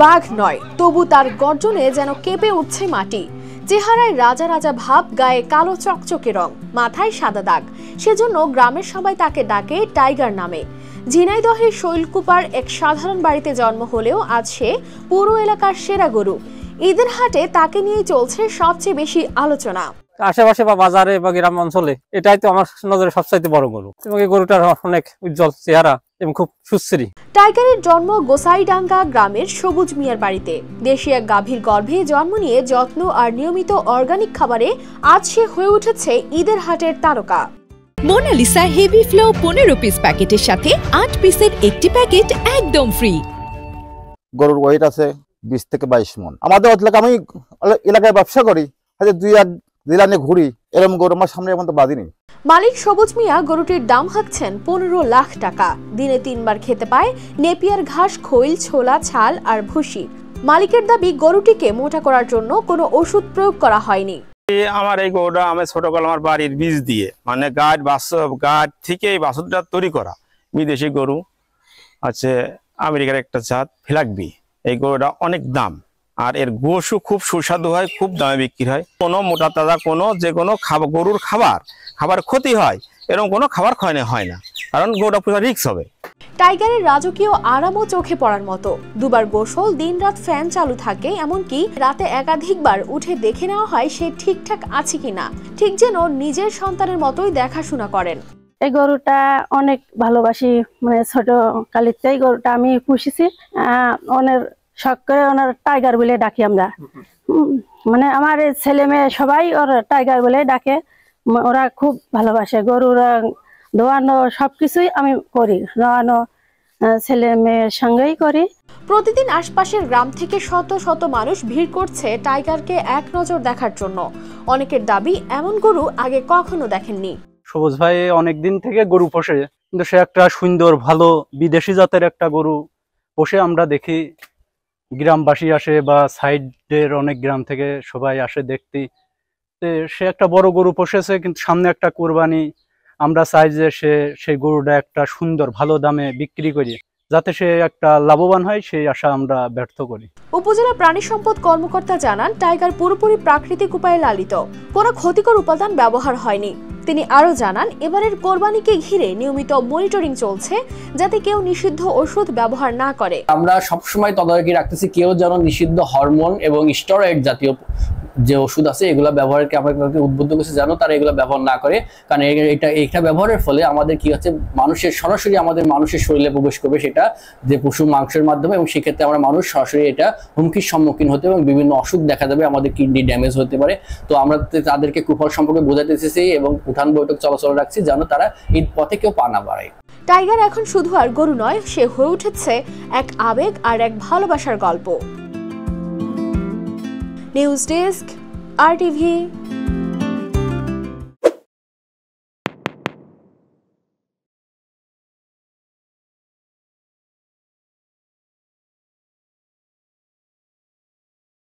বাঘ নয়, তবু তার গর্জনে যেন কেঁপে উঠছে মাটি। চেহারায় রাজা রাজা ভাব, গায়ে কালো চকচকে রং, মাথায় সাদা দাগ। সেজন্য গ্রামের সবাই তাকে ডাকে টাইগার নামে। ঝিনাইদহের শৈলকুপার এক সাধারণ বাড়িতে জন্ম হলেও আজ সে পুরো এলাকার সেরা গরু। ঈদের হাটে তাকে নিয়ে চলছে সবচেয়ে বেশি আলোচনা। আশেপাশে বা বাজারে বা গ্রাম অঞ্চলে এটাই তো আমার নজরে সবচাইতে বড় গরু, এবং এই গরুটার অনেক উজ্জ্বল চেহারা এবং খুব সুশ্রী। টাইগারের জন্ম গোসাইডাঙ্গা গ্রামের সবুজ মিয়ার বাড়িতে। দেশি এক গাভীর গর্ভে জন্ম নিয়ে যত্ন আর নিয়মিত অর্গানিক খাবারে আজ সে হয়ে উঠেছে ঈদের হাটের তারকা। মোনালিসা হেভি ফ্লো 15 পিস প্যাকেটের সাথে 8 পিসের একটি প্যাকেট একদম ফ্রি। গরুর ওয়েট আছে 20 থেকে 22 মণ। আমাদের আমি এলাকায় ব্যবসা করি, হয়তো 2-1 জেলা নিয়ে ঘুরি, এরকম গরু আমার সামনে এখন তো বাঁধিনি। মালিক সবুজ মিয়া গরুটির দাম হাঁকছেন 15 লাখ টাকা। দিনে 3 বার খেতে পায় নেপিয়ার ঘাস, খৈল, ছোলা, ছাল আর ভুসি। মালিকের দাবি গরুটিকে মোটা করার জন্য কোনো ওষুধ প্রয়োগ করা হয়নি। আমার এই গরুটা আমি ছোটকাল আমার বাড়ির বীজ দিয়ে, মানে গাছ থেকে এই বাছুরটা তৈরি করা বিদেশি গরু আছে, আমেরিকার একটা জাত ফ্ল্যাগবি। এই গরুটা অনেক দাম, আর এর গোশও খুব সুস্বাদু হয়, খুব দামে বিক্রি হয়। কোনো মোটা তাজা যে কোনো গরুর খাবার ক্ষতি হয় এরকম কোনো খাবার খাওয়ানো হয় না, কারণ গরুটা পুরো রিস্ক হবে। টাইগারের রাজকীয় আরামও চোখে পড়ার মতো। দুবার গোসল, দিনরাত ফ্যান চালু থাকে, এমনকি রাতে একাধিকবার উঠে দেখে নেওয়া হয় সে ঠিকঠাক আছে কিনা। ঠিক যেন নিজের সন্তানের মতোই দেখাশোনা করেন। এই গরুটা অনেক ভালোবাসি, মানে ছোট কালিতে এই গরুটা আমি পুষেছি। অনেক শখ করে ওনার টাইগার বলে ডাকি আমরা। মানে আমার ছেলে মেয়ে সবাই ওর টাইগার বলে ডাকে। ওরা খুব ভালোবাসে গরুর ধোয়ানো সবকিছুই আমি করি, ধোয়ানো ছেলে মেয়ের সঙ্গেই করি। প্রতিদিন আশপাশের গ্রাম থেকে শত শত মানুষ ভিড় করছে টাইগারকে এক নজর দেখার জন্য। অনেকের দাবি এমন গরু আগে কখনো দেখেননি। সবুজ ভাই অনেকদিন থেকে গরু পোষে, কিন্তু সে একটা সুন্দর ভালো বিদেশি জাতের একটা গরু পোষে। আমরা দেখি গ্রামবাসী আসে বা সাইডের অনেক গ্রাম থেকে সবাই আসে দেখতে। সে একটা বড় গরু পোষেছে, কিন্তু সামনে একটা কোরবানি। আমরা চাই যে সেই গরুটা একটা সুন্দর ভালো দামে বিক্রি করি, যাতে সে একটা লাভবান হয়, সেই আশা আমরা ব্যর্থ করি। উপজেলা প্রাণী সম্পদ কর্মকর্তা জানান, টাইগার পুরোপুরি প্রাকৃতিক উপায়ে লালিত, কোনো ক্ষতিকর উপাদান ব্যবহার হয়নি। তিনি আরো জানান, এবারের কোরবানিকে ঘিরে নিয়মিত মনিটরিং চলছে, যাতে কেউ নিষিদ্ধ ওষুধ ব্যবহার না করে। আমরা সবসময় তদারকি রাখতেছি কেউ যেন নিষিদ্ধ হরমোন এবং স্টেরয়েড জাতীয় যে ওষুধ আছে এগুলা ব্যবহারকে আমাদেরকে উদ্বুদ্ধ করছে যেন তারা এগুলো ব্যবহার না করে। কারণ এটা ব্যবহারের ফলে আমাদের কি হচ্ছে, সরাসরি আমাদের মানুষের শরীরে প্রবেশ করবে সেটা, যে পশুর মাংসের মাধ্যমে, এবং সেক্ষেত্রে আমরা মানুষ সরাসরি এটা হুমকির সম্মুখীন হতে এবং বিভিন্ন অসুখ দেখা যাবে, আমাদের কিডনি ড্যামেজ হতে পারে। তো আমরা তাদেরকে কুফল সম্পর্কে বোঝাতে চেয়েছি এবং উঠান বৈঠক চলাচল রাখছি যেন তারা এই পথে কেউ পা না বাড়ায়। টাইগার এখন শুধু আর গরু নয়, সে হয়ে উঠেছে এক আবেগ আর এক ভালোবাসার গল্প। News desk, RTV।